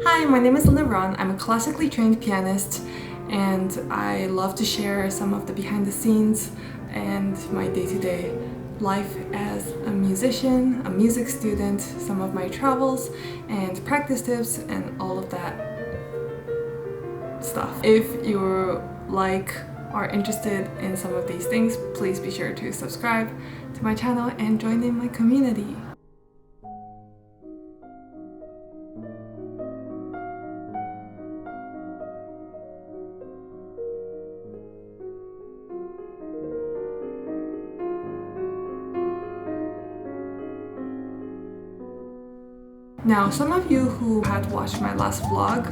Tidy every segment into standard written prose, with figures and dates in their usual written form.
Hi, my name is Ruan. I'm a classically trained pianist and I love to share some of the behind the scenes and my day-to-day life as a musician, a music student, some of my travels and practice tips and all of that stuff. If you are interested in some of these things, please be sure to subscribe to my channel and join in my community. Now, some of you who had watched my last vlog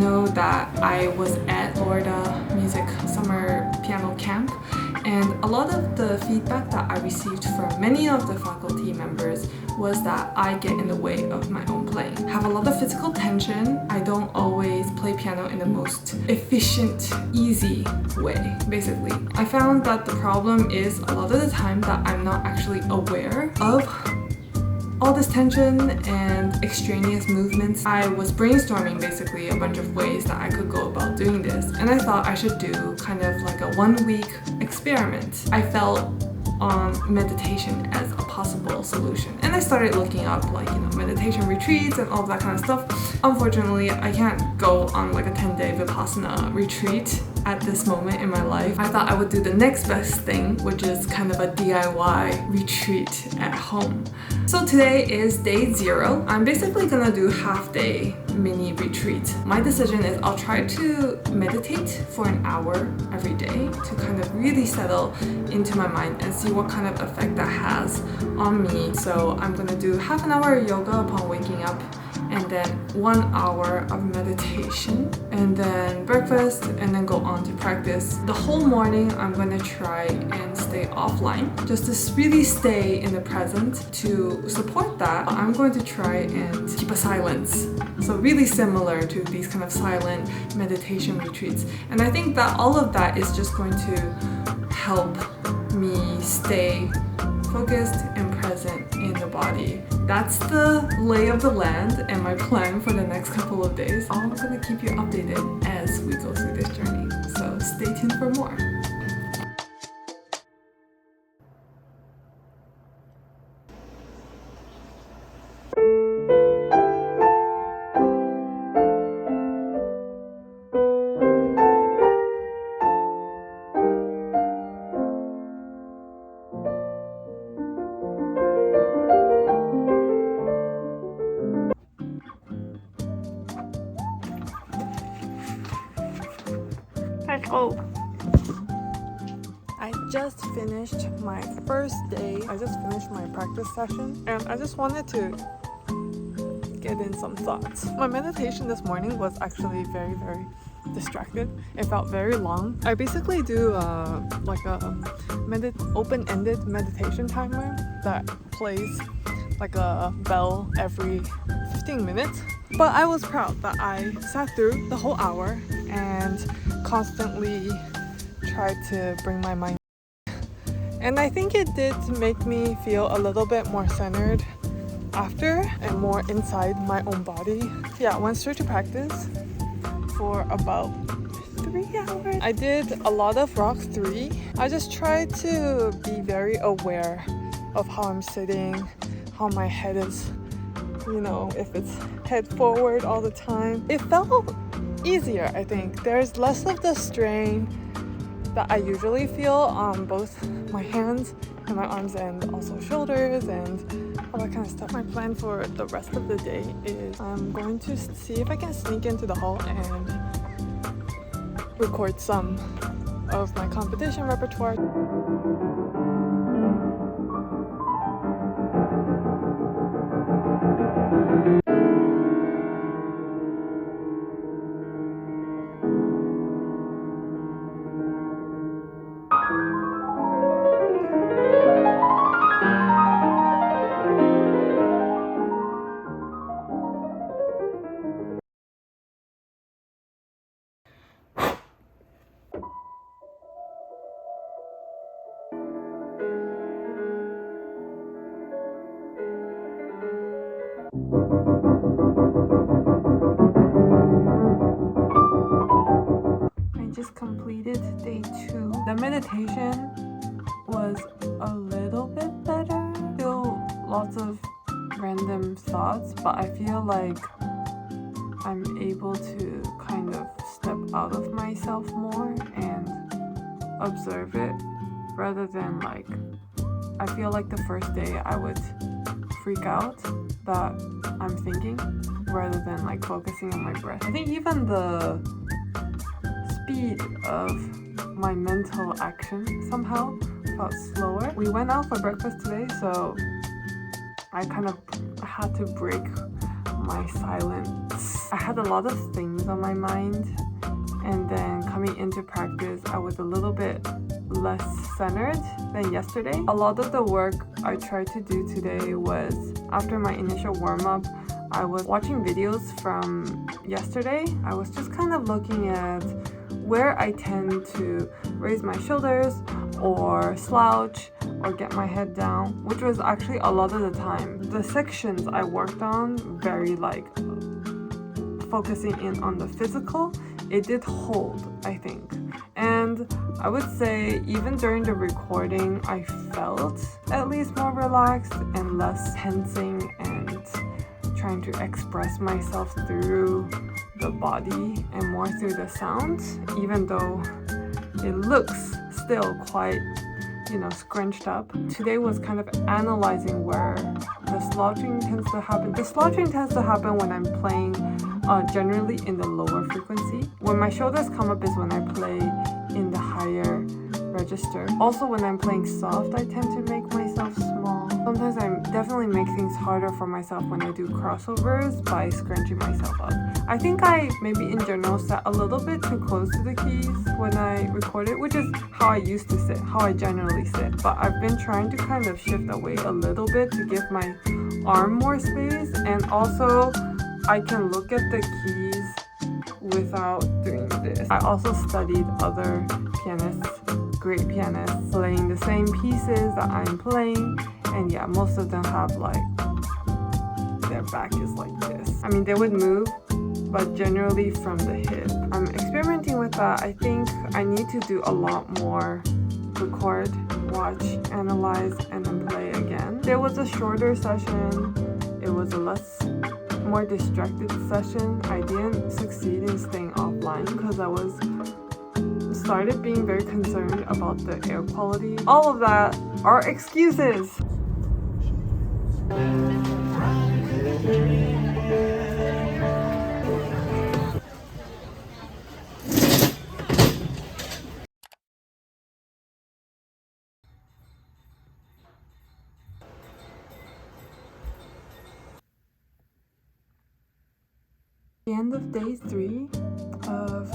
know that I was at Florida Music Summer Piano Camp, and a lot of the feedback that I received from many of the faculty members was that I get in the way of my own playing. I have a lot of physical tension. I don't always play piano in the most efficient, easy way, basically. I found that the problem is a lot of the time that I'm not actually aware of all this tension and extraneous movements. I was brainstorming basically a bunch of ways that I could go about doing this, and I thought I should do kind of like a 1-week experiment. I felt on meditation as a possible solution, and I started looking up meditation retreats and all that kind of stuff. Unfortunately, I can't go on like a 10-day Vipassana retreat at this moment in my life. I thought I would do the next best thing, which is kind of a DIY retreat at home. So today is day 0. I'm basically gonna do half-day mini retreat. My decision is I'll try to meditate for an hour every day to kind of really settle into my mind and see what kind of effect that has on me. So I'm gonna do half an hour yoga upon waking up, and then 1 hour of meditation, and then breakfast, and then go on to practice. The whole morning I'm going to try and stay offline, just to really stay in the present. To support that, I'm going to try and keep a silence. So really similar to these kind of silent meditation retreats. And I think that all of that is just going to help me stay focused and present in the body. That's the lay of the land and my plan for the next couple of days. I'm gonna keep you updated as we go through this journey, so stay tuned for more. Let's go! I just finished my first day. I just finished my practice session, and I just wanted to get in some thoughts. My meditation this morning was actually very distracted. It felt very long. I basically do like a open-ended meditation timer that plays like a bell every 15 minutes. But I was proud that I sat through the whole hour and constantly tried to bring my mind. And I think it did make me feel a little bit more centered after and more inside my own body. Yeah, I went straight to practice for about 3 hours. I did a lot of Rock 3. I just tried to be very aware of how I'm sitting, how my head is, if it's head forward all the time. It felt easier, I think. There's less of the strain that I usually feel on both my hands and my arms, and also shoulders and all that kind of stuff. My plan for the rest of the day is I'm going to see if I can sneak into the hall and record some of my competition repertoire. just completed day 2. The meditation was a little bit better. Still lots of random thoughts, but I feel like I'm able to kind of step out of myself more and observe it rather than like, I feel like the first day I would freak out that I'm thinking rather than like focusing on my breath. I think even the speed of my mental action somehow felt slower. We went out for breakfast today, so I kind of had to break my silence. I had a lot of things on my mind, and then coming into practice, I was a little bit less centered than yesterday. A lot of the work I tried to do today was, after my initial warm-up, I was watching videos from yesterday. I was just kind of looking at where I tend to raise my shoulders or slouch or get my head down, which was actually a lot of the time. The sections I worked on, very like focusing in on the physical, it did hold, I think. And I would say even during the recording, I felt at least more relaxed and less tensing and trying to express myself through the body and more through the sounds, even though it looks still quite, scrunched up. Today was kind of analyzing where the slouching tends to happen. The slouching tends to happen when I'm playing generally in the lower frequency. When my shoulders come up is when I play in the higher register. Also, when I'm playing soft, I tend to make myself small. Sometimes I definitely make things harder for myself when I do crossovers by scrunching myself up. I think I maybe in general sat a little bit too close to the keys when I recorded, which is how I used to sit, how I generally sit. But I've been trying to kind of shift away a little bit to give my arm more space, and also I can look at the keys without doing this. I also studied other pianists, great pianists, playing the same pieces that I'm playing, and yeah, most of them have like, their back is like this. I mean, they would move, but generally from the hip. I'm experimenting with that. I think I need to do a lot more record, watch, analyze, and then play again. There was a shorter session. It was a more distracted session. I didn't succeed in staying offline because I started being very concerned about the air quality. All of that are excuses. The end of day 3 of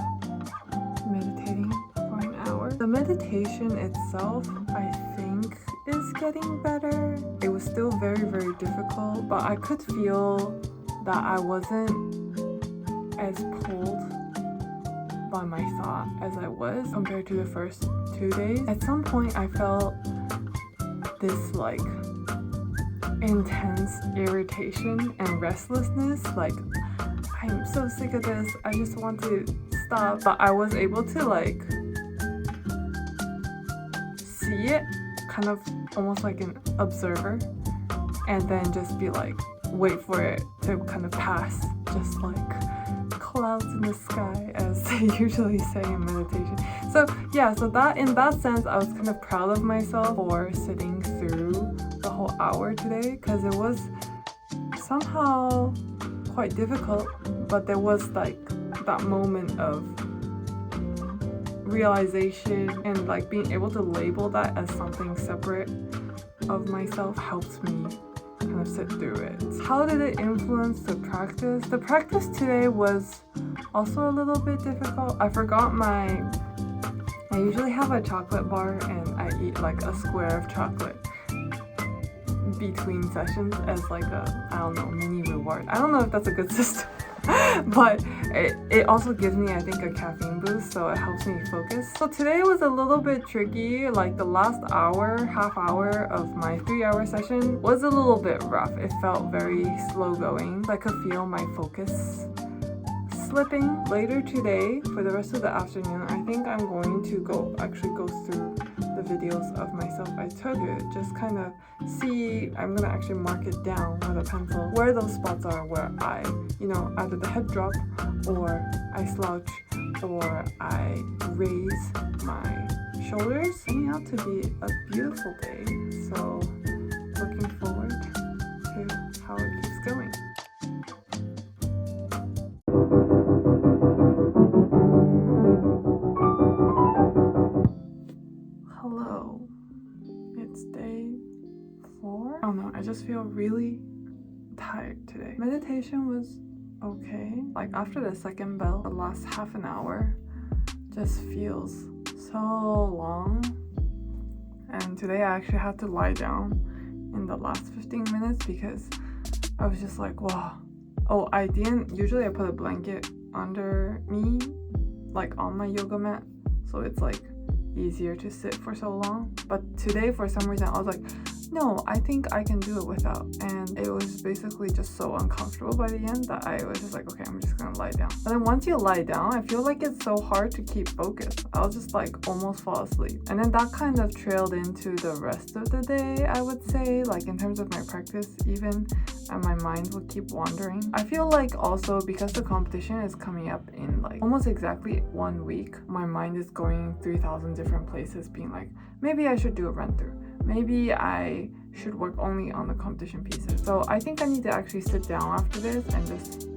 meditating for an hour. The meditation itself, I think, is getting better. It was still very, very difficult, but I could feel that I wasn't as pulled by my thought as I was compared to the first 2 days. At some point, I felt this like intense irritation and restlessness, like I'm so sick of this, I just want to stop. But I was able to like see it kind of almost like an observer, and then just be like, wait for it to kind of pass, just like clouds in the sky, as they usually say in meditation. So yeah, so that in that sense, I was kind of proud of myself for sitting through the whole hour today, because it was somehow quite difficult, but there was like that moment of realization, and like being able to label that as something separate of myself helps me kind of sit through it. How did it influence the practice? The practice today was also a little bit difficult. I forgot I usually have a chocolate bar, and I eat like a square of chocolate between sessions as like a, I don't know, mini reward. I don't know if that's a good system, but it also gives me, I think, a caffeine boost, so it helps me focus. So today was a little bit tricky. Like the last half hour of my 3-hour session was a little bit rough. It felt very slow going. I could feel my focus slipping. Later today, for the rest of the afternoon, I think I'm going to go through the videos of myself. I told you, just kind of see, I'm gonna actually mark it down with a pencil where those spots are where I, either the head drop or I slouch or I raise my shoulders. Turning out to be a beautiful day, so looking forward to how it keeps going. Hello, it's day 4. I don't know, I just feel really tired today. Meditation was okay. Like after the second bell, the last half an hour just feels so long. And today I actually had to lie down in the last 15 minutes because I was just like, wow. Oh, I didn't, usually I put a blanket under me, like on my yoga mat, so it's like easier to sit for so long. But today for some reason I was like, no, I think I can do it without. And it was basically just so uncomfortable by the end that I was just like, okay, I'm just gonna lie down. But then once you lie down, I feel like it's so hard to keep focused. I'll just like almost fall asleep. And then that kind of trailed into the rest of the day, I would say, like in terms of my practice even, and my mind would keep wandering. I feel like also because the competition is coming up in like almost exactly 1 week, my mind is going 3,000 different places being like, maybe I should do a run through. Maybe I should work only on the competition pieces. So I think I need to actually sit down after this and just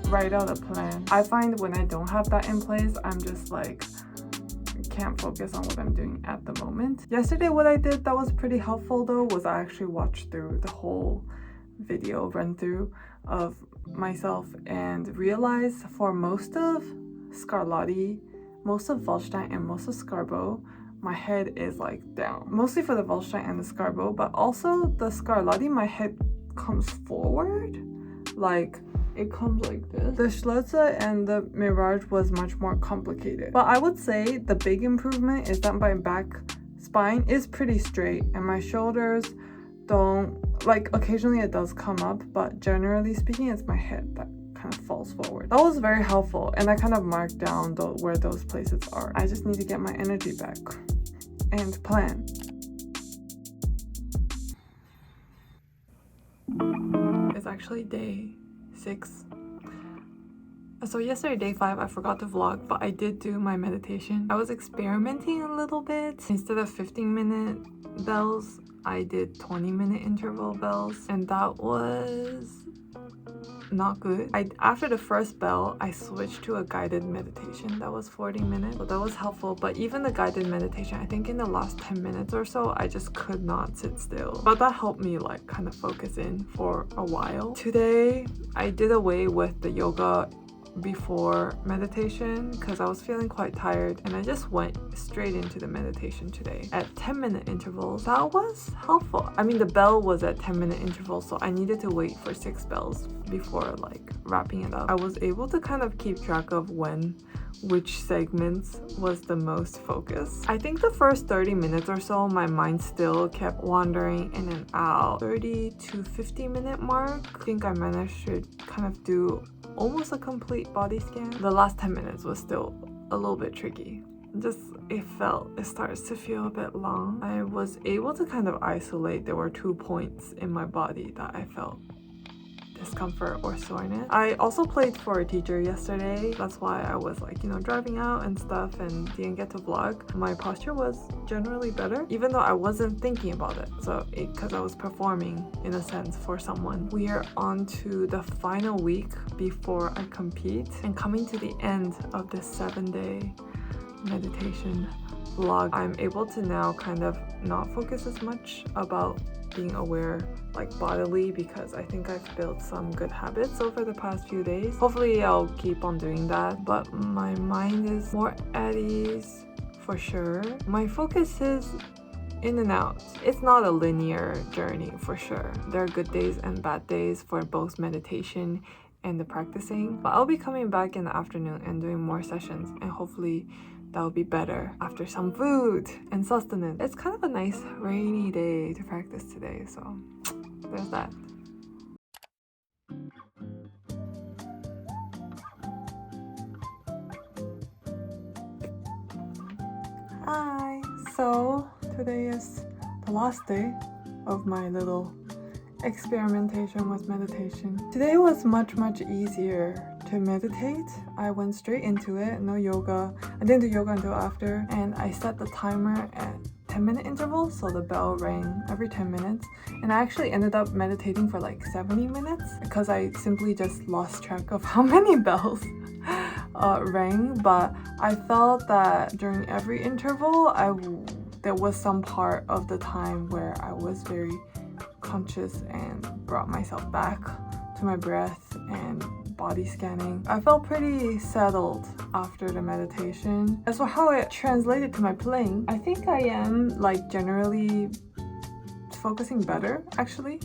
write out a plan. I find when I don't have that in place, I'm just like, can't focus on what I'm doing at the moment. Yesterday what I did that was pretty helpful though was I actually watched through the whole video run through of myself and realized for most of Scarlatti, most of Waldstein and most of Scarbo, my head is like down. Mostly for the Waldstein and the Scarbo, but also the Scarlatti, my head comes forward. Like it comes like this. The Schlotze and the Mirage was much more complicated. But I would say the big improvement is that my back spine is pretty straight and my shoulders don't, like occasionally it does come up, but generally speaking it's my head that kind of falls forward. That was very helpful and I kind of marked down where those places are. I just need to get my energy back and plan. It's actually day 6. So yesterday, day 5, I forgot to vlog, but I did do my meditation. I was experimenting a little bit. Instead of 15-minute bells, I did 20-minute interval bells, and that was not good. After the first bell, I switched to a guided meditation that was 40 minutes, so that was helpful. But even the guided meditation, I think in the last 10 minutes or so, I just could not sit still, but that helped me like kind of focus in for a while. Today I did away with the yoga before meditation because I was feeling quite tired, and I just went straight into the meditation today at 10-minute intervals. That was helpful. I mean, the bell was at 10-minute intervals, so I needed to wait for 6 bells before like wrapping it up. I was able to kind of keep track of which segments was the most focused. I think the first 30 minutes or so, my mind still kept wandering in and out. 30 to 50-minute mark, I think I managed to kind of do almost a complete body scan. The last 10 minutes was still a little bit tricky. It starts to feel a bit long. I was able to kind of isolate. There were 2 points in my body that I felt discomfort or soreness. I also played for a teacher yesterday. That's why I was like, driving out and stuff and didn't get to vlog. My posture was generally better, even though I wasn't thinking about it. So because I was performing in a sense for someone. We are on to the final week before I compete and coming to the end of this 7-day meditation vlog. I'm able to now kind of not focus as much about being aware like bodily, because I think I've built some good habits over the past few days. Hopefully I'll keep on doing that, but my mind is more at ease for sure. My focus is in and out. It's not a linear journey for sure. There are good days and bad days for both meditation and the practicing, but I'll be coming back in the afternoon and doing more sessions, and hopefully that will be better after some food and sustenance. It's kind of a nice rainy day to practice today, so there's that. Hi! So, today is the last day of my little experimentation with meditation. Today was much easier to meditate. I went straight into it, no yoga. I didn't do yoga until after, and I set the timer at 10-minute intervals, so the bell rang every 10 minutes. And I actually ended up meditating for like 70 minutes because I simply just lost track of how many bells rang. But I felt that during every interval, there was some part of the time where I was very conscious and brought myself back to my breath and body scanning. I felt pretty settled after the meditation. As for how it translated to my playing, I think I am like generally focusing better actually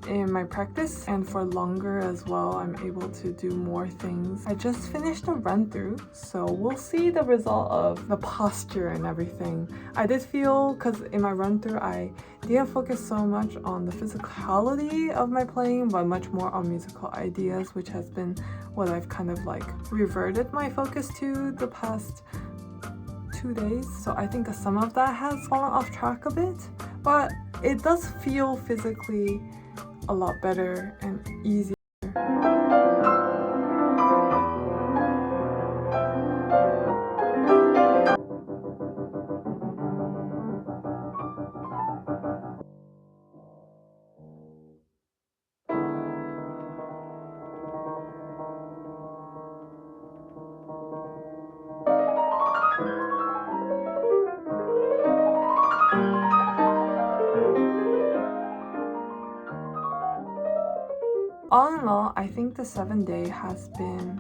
in my practice, and for longer as well. I'm able to do more things. I just finished a run through, so we'll see the result of the posture and everything. I did feel, because in my run through I didn't focus so much on the physicality of my playing, but much more on musical ideas, which has been what I've kind of like reverted my focus to the past 2 days. So I think some of that has fallen off track a bit, but it does feel physically a lot better and easier. All in all, I think the 7-day has been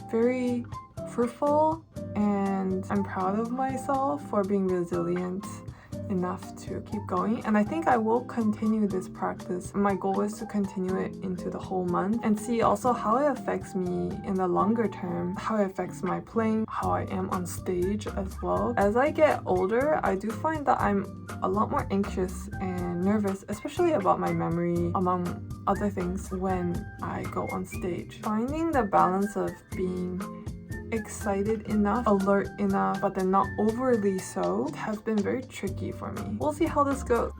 very fruitful, and I'm proud of myself for being resilient enough to keep going. And I think I will continue this practice. My goal is to continue it into the whole month and see also how it affects me in the longer term, how it affects my playing, how I am on stage as well. As I get older, I do find that I'm a lot more anxious and nervous, especially about my memory, among other things, when I go on stage. Finding the balance of being excited enough, alert enough, but then not overly so, has been very tricky for me. We'll see how this goes.